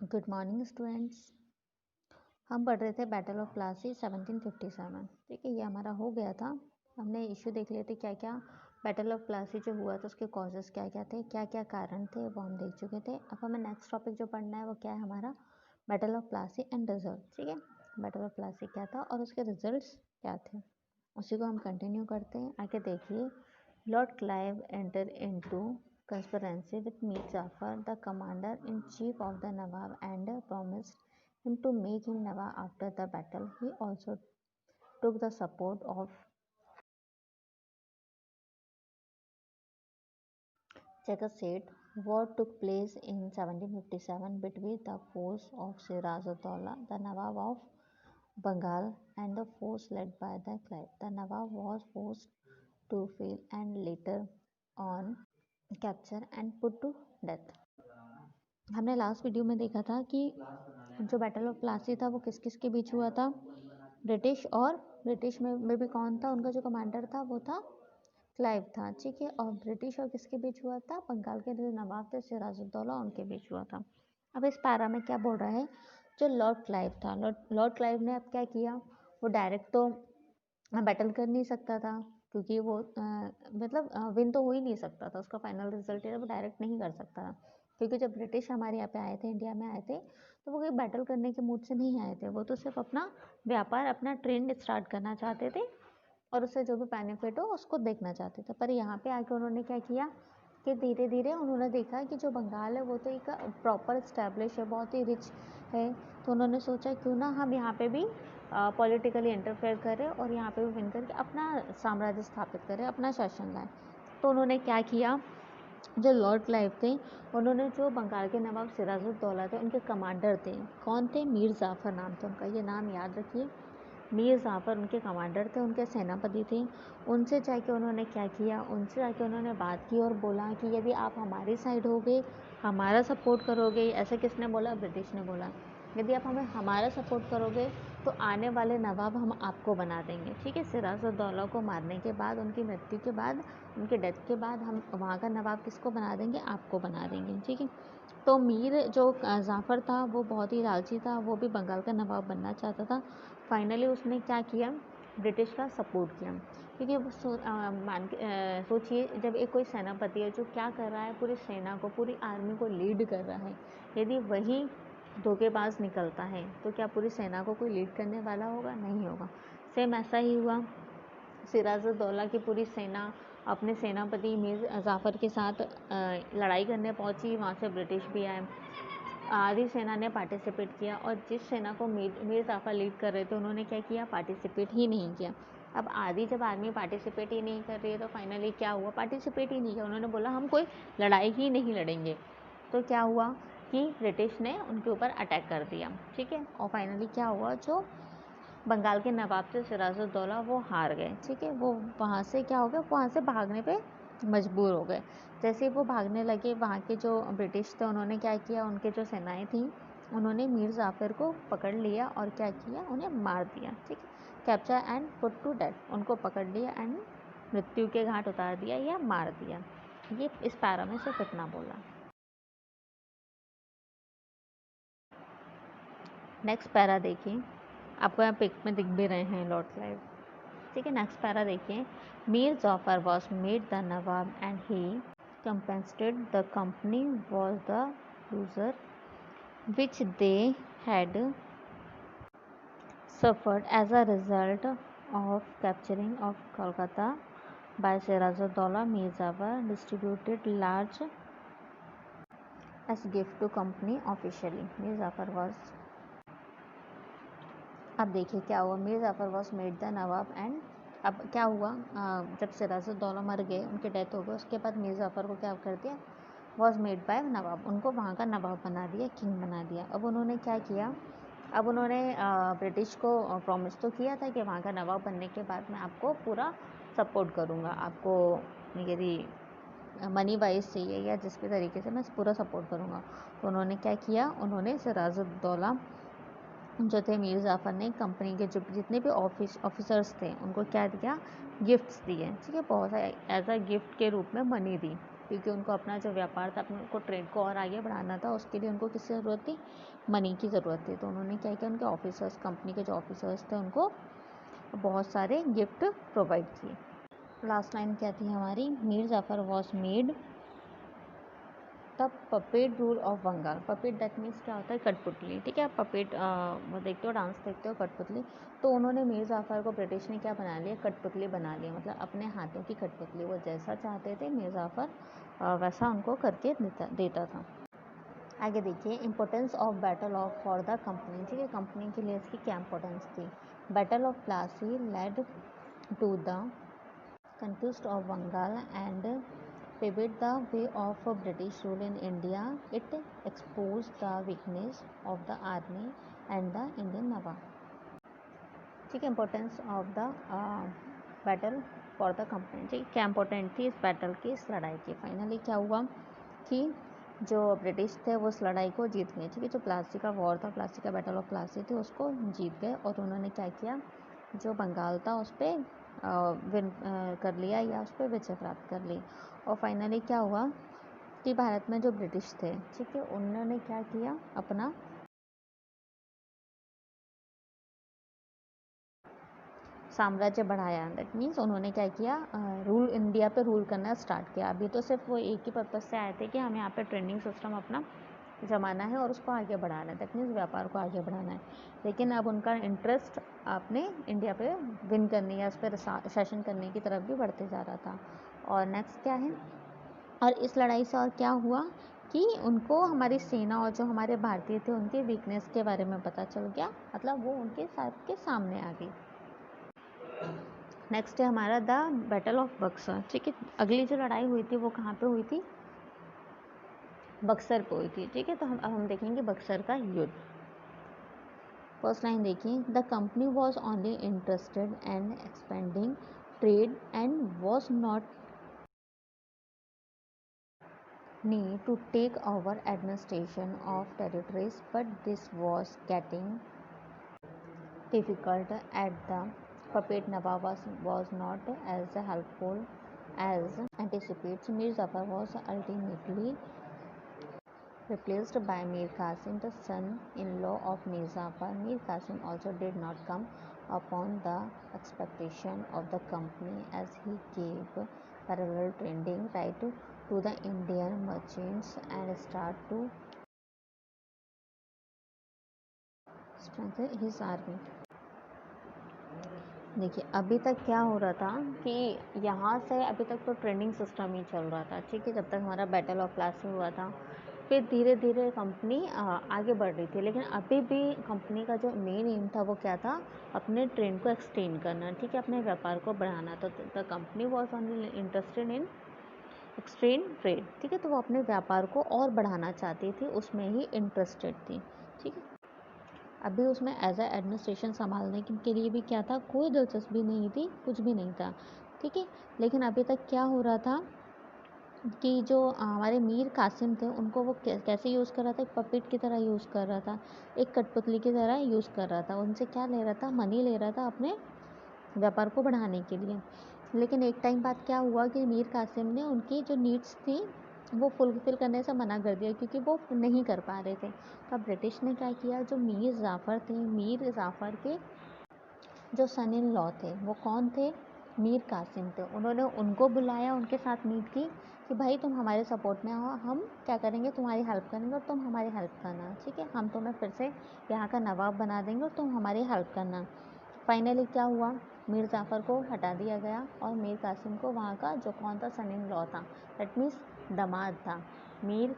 Good morning students. हम पढ़ रहे थे बैटल ऑफ प्लासी 1757। ठीक है, ये हमारा हो गया था। हमने इशू देख लिए थे क्या क्या बैटल ऑफ प्लासी जो हुआ था उसके कॉजेस क्या क्या थे, क्या क्या कारण थे, वो हम देख चुके थे। अब हमें नेक्स्ट टॉपिक जो पढ़ना है वो क्या है हमारा, battle of Plassey and result. ठीक है, बैटल ऑफ प्लासी क्या था और उसके रिजल्ट्स क्या थे, उसी को हम कंटिन्यू करते हैं। आगे देखिए, Lord Clive enter into conspiracy with Mir Jafar, the commander-in-chief of the Nawab, and promised him to make him Nawab after the battle. He also took the support of Checkasate. War took place in 1757 between the force of Siraj-ud-Dowla, the Nawab of Bengal, and the force led by the Clive. The Nawab was forced to flee and later on capture and put to death. हमने last video में देखा था कि जो battle of Plassey था वो किस किस के बीच हुआ था, ब्रिटिश और ब्रिटिश में भी कौन था, उनका जो कमांडर था वो था क्लाइव था। ठीक है, और ब्रिटिश और किसके बीच हुआ था, बंगाल के जो नवाब थे सिराजुद्दौला उनके बीच हुआ था। अब इस पैरा में क्या बोल रहा है, जो लॉर्ड क्लाइव था, लॉर्ड क्लाइव ने अब क्या किया, वो डायरेक्ट तो बैटल कर नहीं सकता था क्योंकि वो मतलब विन तो हो ही नहीं सकता था, उसका फाइनल रिजल्ट है वो डायरेक्ट नहीं कर सकता था। क्योंकि जब ब्रिटिश हमारे यहाँ पे आए थे, इंडिया में आए थे, तो वो कोई बैटल करने के मूड से नहीं आए थे, वो तो सिर्फ अपना व्यापार, अपना ट्रेंड स्टार्ट करना चाहते थे और उससे जो भी बेनिफिट हो उसको देखना चाहते थे। पर यहाँ पे आके उन्होंने क्या किया कि धीरे धीरे उन्होंने देखा कि जो बंगाल है वो तो एक प्रॉपर इस्टेब्लिश है, बहुत ही रिच है, तो उन्होंने सोचा क्यों ना हम यहाँ पे भी पॉलिटिकली इंटरफेयर करें और यहाँ पे भी विन करके अपना साम्राज्य स्थापित करें, अपना शासन लाएं। तो उन्होंने क्या किया, जो लॉर्ड क्लाइव थे उन्होंने जो बंगाल के नवाब सिराजुद्दौला थे उनके कमांडर थे, कौन थे, मीर जाफ़र नाम था उनका, ये नाम याद रखिए। मीर जाफ़र उनके कमांडर थे, उनके सेनापति थे। उनसे जाके उन्होंने क्या किया, उनसे जाके उन्होंने बात की और बोला कि यदि आप हमारी साइड होगे, हमारा सपोर्ट करोगे, ऐसा किसने बोला, ब्रिटिश ने बोला, यदि आप हमें हमारा सपोर्ट करोगे तो आने वाले नवाब हम आपको बना देंगे। ठीक है, सिराजुद्दौला को मारने के बाद, उनकी मृत्यु के बाद, उनके डेथ के बाद हम वहाँ का नवाब किसको बना देंगे, आपको बना देंगे। ठीक है, तो मीर जो जाफ़र था वो बहुत ही लालची था, वो भी बंगाल का नवाब बनना चाहता था। फाइनली उसने क्या किया, ब्रिटिश का सपोर्ट किया। क्योंकि वो सोचिए, जब एक कोई सेनापति है जो क्या कर रहा है, पूरी सेना को, पूरी आर्मी को लीड कर रहा है, यदि वही धोखेबाज निकलता है तो क्या पूरी सेना को कोई लीड करने वाला होगा, नहीं होगा। सेम ऐसा ही हुआ, सिराजुद्दौला की पूरी सेना अपने सेनापति मीर जाफ़र के साथ लड़ाई करने पहुंची, वहाँ से ब्रिटिश भी आए, आधी सेना ने पार्टिसिपेट किया और जिस सेना को मीर जाफ़र लीड कर रहे थे उन्होंने क्या किया, पार्टिसिपेट ही नहीं किया। अब आधी जब आर्मी पार्टिसिपेट ही नहीं कर रही है तो फाइनली क्या हुआ, पार्टिसिपेट ही नहीं किया, उन्होंने बोला हम कोई लड़ाई ही नहीं लड़ेंगे। तो क्या हुआ कि ब्रिटिश ने उनके ऊपर अटैक कर दिया। ठीक है, और फाइनली क्या हुआ, जो बंगाल के नवाब थे सिराजुद्दौला वो हार गए। ठीक है, वो वहाँ से क्या हो गया, वहाँ से भागने पे मजबूर हो गए। जैसे ही वो भागने लगे, वहाँ के जो ब्रिटिश थे उन्होंने क्या किया, उनके जो सेनाएं थी उन्होंने मीर जाफ़र को पकड़ लिया और क्या किया, उन्हें मार दिया। ठीक है, capture and put to death, उनको पकड़ लिया एंड मृत्यु के घाट उतार दिया या मार दिया। ये इस पैरा में सिर्फ इतना बोला। नेक्स्ट पैरा देखिए, आपको यहाँ पिक में दिख भी रहे हैं लॉर्ड क्लाइव। ठीक है, नेक्स्ट पैरा देखिए, Mir Jafar was made the Nawab and he compensated the company was the loser which they had suffered as a result of capturing of Kolkata by Sirajuddaulah. Mir Jafar distributed large as gift to company officially. Mir Jafar was, अब देखिए क्या हुआ, Mir Jafar was made the Nawab and अब क्या हुआ, जब सिराजुद्दौला मर गए, उनके डेथ हो गई, उसके बाद मीर जाफ़र को क्या कर दिया, वॉज मेड बाय नवाब, उनको वहाँ का नवाब बना दिया, किंग बना दिया। अब उन्होंने क्या किया, अब उन्होंने ब्रिटिश को प्रॉमिस तो किया था कि वहाँ का नवाब बनने के बाद मैं आपको पूरा सपोर्ट करूँगा, आपको यदि मनी वाइज चाहिए या जिस भी तरीके से मैं पूरा सपोर्ट करूँगा। तो उन्होंने क्या किया, उन्होंने सिराजुद्दौला जो थे मीर जाफ़र ने कंपनी के जो जितने भी ऑफिसर्स थे उनको क्या दिया, गिफ्ट्स दिए। ठीक है, बहुत सारे एज अ गिफ्ट के रूप में मनी दी। क्योंकि उनको अपना जो व्यापार था, अपने को ट्रेड को और आगे बढ़ाना था, उसके लिए उनको किसकी ज़रूरत थी? मनी की ज़रूरत थी। तो उन्होंने क्या किया, उनके ऑफिसर्स, कंपनी के जो ऑफिसर्स थे, उनको बहुत सारे गिफ्ट प्रोवाइड किए। लास्ट लाइन क्या थी हमारी? Mir Jafar was made the puppet rule of Bengal. Puppet that means क्या होता है? कठपुतली। ठीक है, आप पपेट वो देखते हो, डांस देखते हो, कठपुतली। तो उन्होंने मीर जाफ़र को ब्रिटिश ने क्या बना लिया? कठपुतली बना लिया, मतलब अपने हाथों की कठपुतली। वो जैसा चाहते थे मीर जाफ़र वैसा उनको करके देता था। आगे देखिए, importance of battle of for the company. ठीक है, कंपनी के लिए इसकी क्या इम्पोर्टेंस थी? Battle of Plassey led to the conquest of Bengal and paved the way of British rule in India. It exposed the weakness of the army and the Indian Nawab. ठीक है, importance of the battle for the company. ठीक, क्या important थी इस battle की, इस लड़ाई की? फाइनली क्या हुआ कि जो ब्रिटिश थे वो उस लड़ाई को जीत गए। ठीक है, जो प्लासी का वॉर था, प्लासी का बैटल ऑफ प्लासी थे, उसको जीत गए। और उन्होंने क्या किया? जो बंगाल था उस पर विन कर लिया, या उस पर विजय प्राप्त कर ली। और फाइनली क्या हुआ कि भारत में जो ब्रिटिश थे, ठीक है, उन्होंने क्या किया? अपना साम्राज्य बढ़ाया। दैट मीन्स उन्होंने क्या किया? रूल, इंडिया पे रूल करना स्टार्ट किया। अभी तो सिर्फ वो एक ही पर्पज़ से आए थे कि हमें यहाँ पे ट्रेंडिंग सिस्टम अपना जमाना है और उसको आगे बढ़ाना है। दैट मीन्स व्यापार को आगे बढ़ाना है। लेकिन अब उनका इंटरेस्ट आपने इंडिया पे विन करने या उस पर शासन करने की तरफ भी बढ़ते जा रहा था। और नेक्स्ट क्या है? और इस लड़ाई से और क्या हुआ कि उनको हमारी सेना और जो हमारे भारतीय थे उनके वीकनेस के बारे में पता चल गया, मतलब वो उनके साथ के सामने आ गई। नेक्स्ट है हमारा द बैटल ऑफ बक्सर। ठीक है, अगली जो लड़ाई हुई थी वो कहाँ पे हुई थी? बक्सर पे हुई थी। ठीक है, तो हम देखेंगे बक्सर का युद्ध। फर्स्ट लाइन देखिए, the company was only interested and expanding trade and was not need to take over administration of territories, but this was getting difficult at the puppet Nawab was not as helpful as anticipated. Mir Zafar was ultimately replaced by Mir Qasim, the son-in-law of Mir Zafar. Mir Qasim also did not come upon the expectation of the company, as he gave parallel trading right to the Indian merchants and start to strengthen his army. देखिए, अभी तक क्या हो रहा था कि यहाँ से अभी तक तो ट्रेंडिंग सिस्टम ही चल रहा था। ठीक है, जब तक हमारा बैटल ऑफ प्लासी हुआ था, फिर धीरे धीरे कंपनी आगे बढ़ रही थी। लेकिन अभी भी कंपनी का जो मेन एम था वो क्या था? अपने ट्रेड को एक्सटेंड करना। ठीक है, अपने व्यापार को बढ़ाना। तो the company was only interested in extend trade. ठीक है, तो वो अपने व्यापार को और बढ़ाना चाहती थी, उसमें ही इंटरेस्टेड थी। ठीक है, अभी उसमें एज ए एडमिनिस्ट्रेशन संभालने के लिए भी क्या था? कोई दिलचस्पी नहीं थी, कुछ भी नहीं था। ठीक है, लेकिन अभी तक क्या हो रहा था कि जो हमारे मीर कासिम थे उनको वो कैसे यूज़ कर रहा था? एक पपेट की तरह यूज़ कर रहा था, एक कठपुतली की तरह यूज़ कर रहा था। उनसे क्या ले रहा था? मनी ले रहा था अपने व्यापार को बढ़ाने के लिए। लेकिन एक टाइम बाद क्या हुआ कि मीर कासिम ने उनकी जो नीड्स थी वो फुलफिल करने से मना कर दिया, क्योंकि वो नहीं कर पा रहे थे। तो अब ब्रिटिश ने क्या किया? जो मीर जाफ़र थे, मीर जाफ़र के जो सन इन लॉ थे, वो कौन थे? मीर कासिम थे। उन्होंने उनको बुलाया, उनके साथ मीट की कि भाई तुम हमारे सपोर्ट में आओ, हम क्या करेंगे? तुम्हारी हेल्प करेंगे और तुम हमारी हेल्प करना। ठीक है, हम तुम्हें फिर से यहाँ का नवाब बना देंगे और तुम हमारी हेल्प करना। फाइनली क्या हुआ? मीर जाफ़र को हटा दिया गया और मीर कासिम को वहाँ का जो कौन था? सन इन लॉ था, दैट मीन्स दामाद था, मीर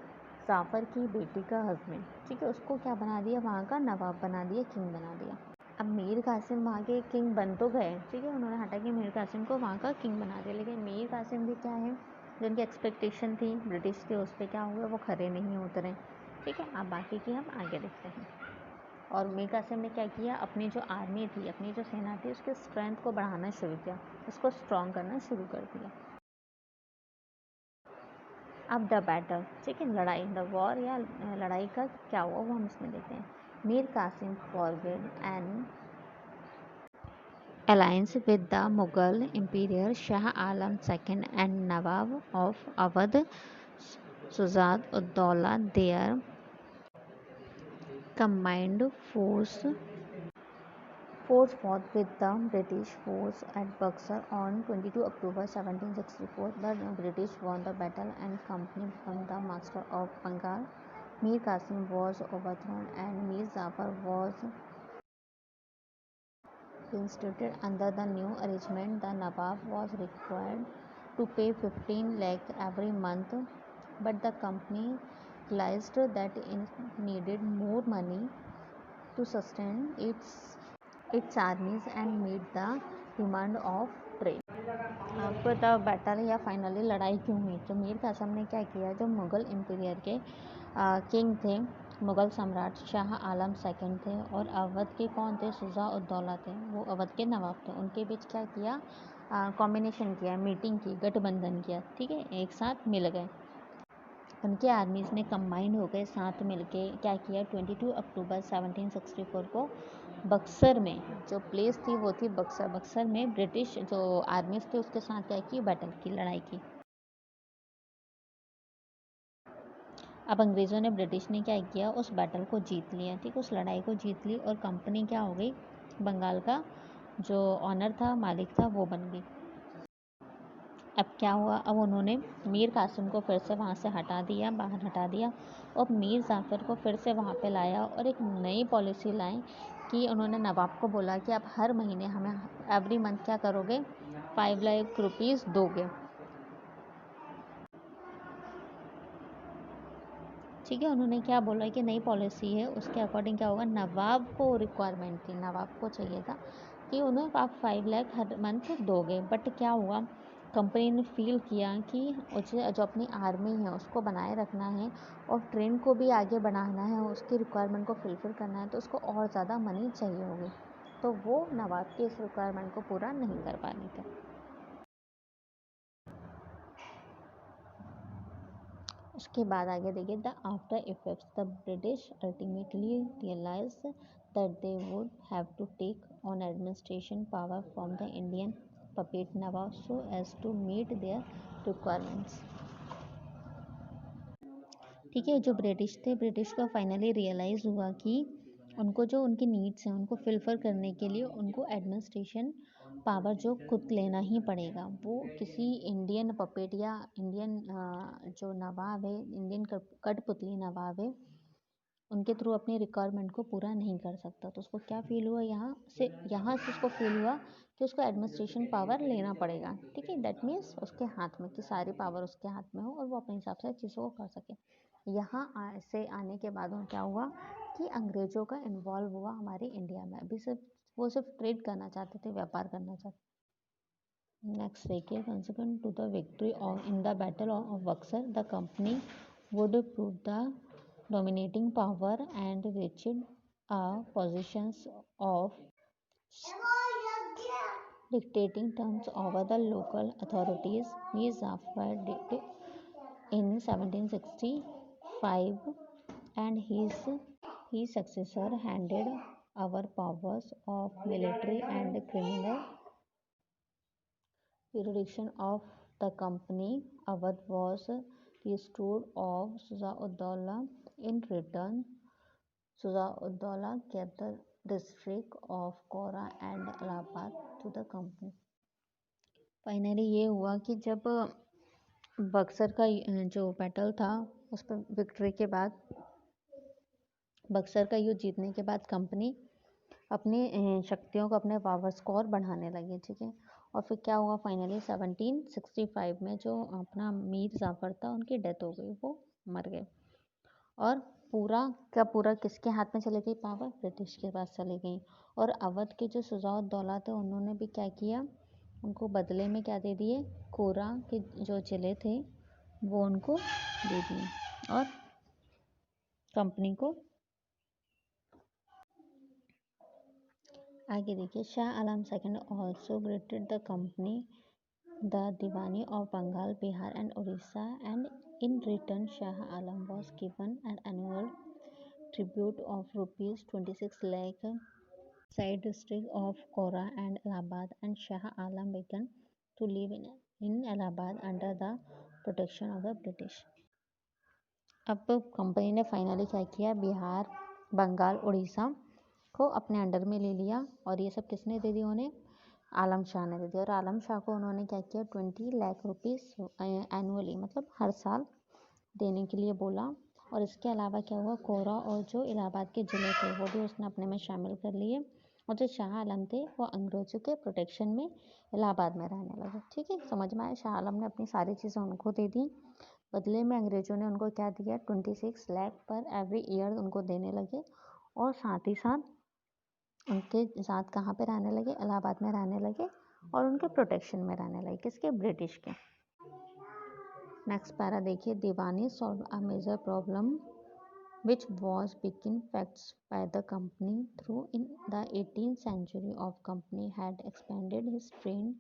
जाफ़र की बेटी का हस्बैंड। ठीक है, उसको क्या बना दिया? वहाँ का नवाब बना दिया, किंग बना दिया। अब मीर कासिम वहाँ के किंग बन तो गए। ठीक है, उन्होंने हटा के मीर कासिम को वहाँ का किंग बना दिया। लेकिन मीर कासिम भी क्या है, जो उनकी एक्सपेक्टेशन थी ब्रिटिश के, उस पर क्या हुए? वो खरे नहीं उतरे। ठीक है, अब बाकी की हम आगे देखते हैं। और मीर कासिम ने क्या किया? अपनी जो आर्मी थी, अपनी जो सेना थी, उसके स्ट्रेंथ को बढ़ाना शुरू किया, उसको स्ट्रॉन्ग करना शुरू कर दिया। अब द बैटल, ठीक है, लड़ाई, द वॉर या लड़ाई का क्या हुआ वो हम इसमें देखते हैं। Mir Qasim forged and alliance with the Mughal Emperor Shah Alam II and Nawab of Awadh Suzad Uddaula. Their combined force fought with the British force at Buxar on 22 October 1764, but the British won the battle and company became the master of Bengal. Mir Qasim was overthrown and Mir Zafar was reinstated under the new arrangement. The Nawab was required to pay 15 lakh every month, but the company realized that it needed more money to sustain its armies and meet the demand of trade. आपको the battle या finally लड़ाई क्यों हुई? तो मीर कासिम ने क्या किया, जो मुग़ल एम्पायर के किंग थे, मुग़ल सम्राट शाह आलम सेकंड थे और अवध के कौन थे, शुजा उद्दौला थे, वो अवध के नवाब थे। उनके बीच क्या किया, कॉम्बिनेशन किया, मीटिंग की, गठबंधन किया, ठीक है, एक साथ मिल गए। उनके आर्मीज़ ने कंबाइंड हो गए, साथ मिलके क्या किया, 22 अक्टूबर 1764 को बक्सर में, जो प्लेस थी वो थी बक्सर, बक्सर में ब्रिटिश जो आर्मीज़ थे उसके साथ क्या की, बैटल की, लड़ाई की। अब अंग्रेज़ों ने, ब्रिटिश ने क्या किया, उस बैटल को जीत लिया, ठीक, उस लड़ाई को जीत ली और कंपनी क्या हो गई, बंगाल का जो ऑनर था, मालिक था, वो बन गई। अब क्या हुआ, अब उन्होंने मीर कासिम को फिर से वहाँ से हटा दिया, बाहर हटा दिया और मीर जाफ़र को फिर से वहाँ पे लाया और एक नई पॉलिसी लाए कि उन्होंने नवाब को बोला कि आप हर महीने हमें एवरी मंथ क्या करोगे, 5 लाख रुपीज़ दोगे, ठीक है। उन्होंने क्या बोला कि नई पॉलिसी है, उसके अकॉर्डिंग क्या होगा, नवाब को रिक्वायरमेंट थी, नवाब को चाहिए था कि उन्हें आप 5 लाख हर मंथ दोगे। बट क्या हुआ, कंपनी ने फील किया कि उसे जो अपनी आर्मी है उसको बनाए रखना है और ट्रेन को भी आगे बढ़ाना है, उसकी रिक्वायरमेंट को फुलफ़िल करना है, तो उसको और ज़्यादा मनी चाहिए होगी, तो वो नवाब की इस रिक्वायरमेंट को पूरा नहीं कर पा रहे थे। उसके बाद आगे देखिए, the after effects, the British ultimately realise that they would have to take on administration power from the Indian puppet nawab so as to meet their requirements, ठीक है। जो ब्रिटिश थे, ब्रिटिश को फाइनली रियलाइज़ हुआ कि उनको जो उनकी नीड्स हैं उनको फिलफिल करने के लिए उनको एडमिनिस्ट्रेशन पावर जो खुद लेना ही पड़ेगा, वो किसी इंडियन पपेट या इंडियन जो नवाब है, इंडियन कठपुतली नवाब है, उनके थ्रू अपनी रिक्वायरमेंट को पूरा नहीं कर सकता। तो उसको क्या फील हुआ, यहाँ से उसको फील हुआ कि उसको एडमिनिस्ट्रेशन पावर लेना पड़ेगा, ठीक है। दैट मीन्स उसके हाथ में, कि सारी पावर उसके हाथ में हो और वो अपने हिसाब से चीज़ों को कर सके। यहाँ से आने के बाद क्या हुआ कि अंग्रेज़ों का इन्वॉल्व हुआ हमारी इंडिया में। अभी सिर्फ ट्रेड करना चाहते थे, व्यापार करना चाहते। नेक्स्ट देखिए, consequent to the victory in the battle of Buxar, the company would prove the dominating power and reached positions of dictating terms over the local authorities. Mir Zafar did in 1765 and his successor handed over powers of military and criminal jurisdiction of the company. Awadh was restored of Suzauddaulah. In return, Suzauddaulah gave the district of Kora and Allahabad to the company. Finally ये हुआ कि जब बक्सर का जो battle था उस पर victory के बाद, बक्सर का युद्ध जीतने के बाद कंपनी अपनी शक्तियों को, अपने पावर्स को और बढ़ाने लगी, ठीक है। और फिर क्या हुआ, फाइनली 1765 में जो अपना मीर जाफ़र था उनकी डेथ हो गई, वो मर गए और पूरा किसके हाथ में चली गई पावर, ब्रिटिश के पास चली गई। और अवध के जो सुजाउद्दौला थे उन्होंने भी क्या किया, उनको बदले में क्या दे दिए, कोरा के जो जिले थे वो उनको दे दिए और कंपनी को। आगे देखिए, Shah Alam second also granted the company the diwani of Bengal, Bihar and Orissa, and in return Shah Alam was given an annual tribute of rupees 26 lakh side district of Kora and Allahabad, and Shah Alam began to live in Allahabad under the protection of the British. अब company ने finally क्या किया, बिहार, बंगाल, उड़ीसा को अपने under में ले लिया, और ये सब किसने दे दिया उन्हें, आलम शाह ने दे दिया। और आलम शाह को उन्होंने क्या किया, 20 लाख रुपीस एनुअली, मतलब हर साल देने के लिए बोला। और इसके अलावा क्या हुआ, कोरा और जो इलाहाबाद के ज़िले थे वो भी उसने अपने में शामिल कर लिए, और जो शाह आलम थे वो अंग्रेज़ों के प्रोटेक्शन में इलाहाबाद में रहने लगे। ठीक है, समझ में आया। शाह आलम ने अपनी सारी चीज़ें उनको दे दी, बदले में अंग्रेज़ों ने उनको क्या दिया, 26 लाख पर एवरी ईयर उनको देने लगे, और साथ ही साथ उनके साथ कहाँ पे रहने लगे, इलाहाबाद में रहने लगे, और उनके प्रोटेक्शन में रहने लगे, किसके, ब्रिटिश के। नेक्स्ट पैरा देखिए, diwani solve a major problem which was become facts by the company through in the 18th century. Of company had expanded his trade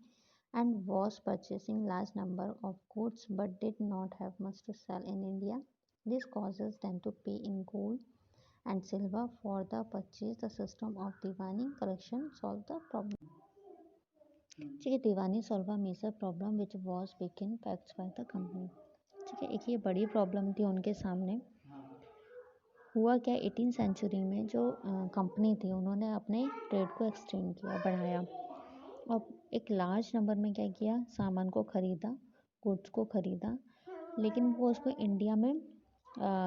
and was purchasing large number of goods but did not have much to sell in India. This causes them to pay in gold and silver for the purchase. The system of Diwani collection solved the problem. ठीक है, diwani solve a major problem which was begin facts by the company. ठीक है, एक ये बड़ी problem थी उनके सामने। हुआ क्या, 18 सेंचुरी में जो कंपनी थी उन्होंने अपने ट्रेड को एक्सटेंड किया, बढ़ाया, और एक लार्ज नंबर में क्या किया, सामान को ख़रीदा, गुड्स को ख़रीदा, लेकिन वो उसको इंडिया में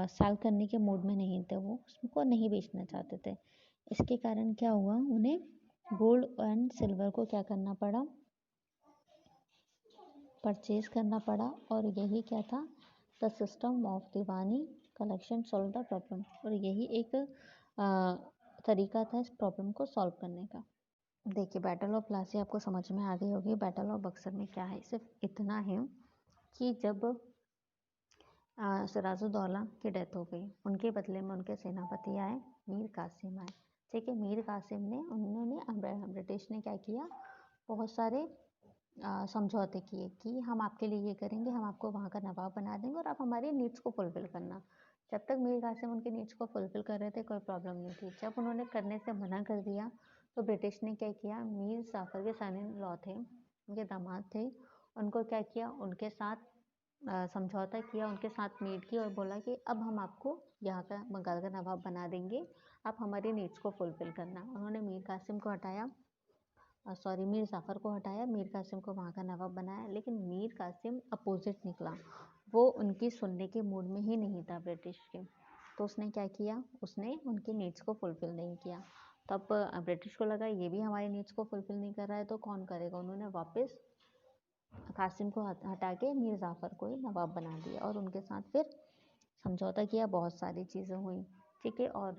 सेल करने के मूड में नहीं थे, वो उसको नहीं बेचना चाहते थे। इसके कारण क्या हुआ, उन्हें गोल्ड एंड सिल्वर को क्या करना पड़ा, परचेज करना पड़ा, और यही क्या था, the system of Deewani collection solve the problem, और यही एक तरीका था इस प्रॉब्लम को सॉल्व करने का। देखिए, बैटल ऑफ प्लासी आपको समझ में आ गई होगी। बैटल ऑफ बक्सर में क्या है, सिर्फ इतना है कि जब सिराजुद्दौला की डेथ हो गई, उनके बदले में उनके सेनापति आए, मीर कासिम आए। ठीक है, मीर कासिम ने, उन्होंने ब्रिटिश ने क्या किया, बहुत सारे समझौते किए कि हम आपके लिए ये करेंगे, हम आपको वहाँ का नवाब बना देंगे, और आप हमारी नीड्स को फुलफ़िल करना। जब तक मीर कासिम उनकी नीड्स को फुलफ़िल कर रहे थे, कोई प्रॉब्लम नहीं थी। जब उन्होंने करने से मना कर दिया, तो ब्रिटिश ने क्या किया, मीर जाफ़र के सन इन लॉ थे, उनके दामाद थे, उनको क्या किया, उनके साथ समझौता किया, उनके साथ मीट की, और बोला कि अब हम आपको यहाँ का बंगाल का नवाब बना देंगे, आप हमारी नीड्स को फुलफ़िल करना। उन्होंने मीर कासिम को हटाया, मीर जाफ़र को हटाया, मीर कासिम को वहाँ का नवाब बनाया, लेकिन मीर कासिम अपोजिट निकला, वो उनकी सुनने के मूड में ही नहीं था ब्रिटिश के। तो उसने क्या किया, उसने उनकी नीड्स को फुलफ़िल नहीं किया। तब ब्रिटिश को लगा ये भी हमारी नीड्स को फुलफ़िल नहीं कर रहा है, तो कौन करेगा। उन्होंने वापस कासिम को हटा के मीर जाफ़र को ही नवाब बना दिया, और उनके साथ फिर समझौता किया, बहुत सारी चीज़ें हुई। ठीक है, और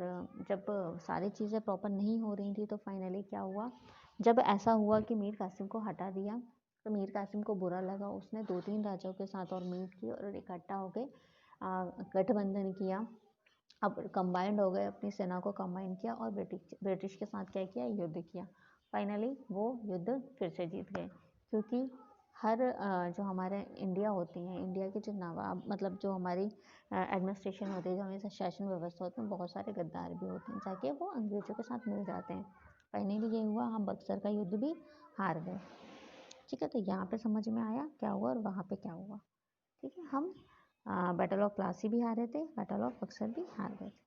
जब सारी चीज़ें प्रॉपर नहीं हो रही थी, तो फाइनली क्या हुआ, जब ऐसा हुआ कि मीर कासिम को हटा दिया, तो मीर कासिम को बुरा लगा, उसने 2-3 राजाओं के साथ और मीट की, और इकट्ठा होकर गठबंधन किया। अब कंबाइंड हो गए, अपनी सेना को कंबाइन किया, और ब्रिटिश के साथ क्या किया, युद्ध किया। फाइनली वो युद्ध फिर से जीत गए, क्योंकि हर जो हमारे इंडिया होती हैं, इंडिया के जो नवाब, मतलब जो हमारी एडमिनिस्ट्रेशन होती है, जो हमारी शासन व्यवस्था होती है, बहुत सारे गद्दार भी होते हैं, जाके वो अंग्रेज़ों के साथ मिल जाते हैं। फाइनली ये हुआ, हम बक्सर का युद्ध भी हार गए। ठीक है, तो यहाँ पे समझ में आया क्या हुआ और वहाँ पे क्या हुआ। ठीक है, हम बैटल ऑफ प्लासी भी हारे थे, बैटल ऑफ बक्सर भी हार गए थे।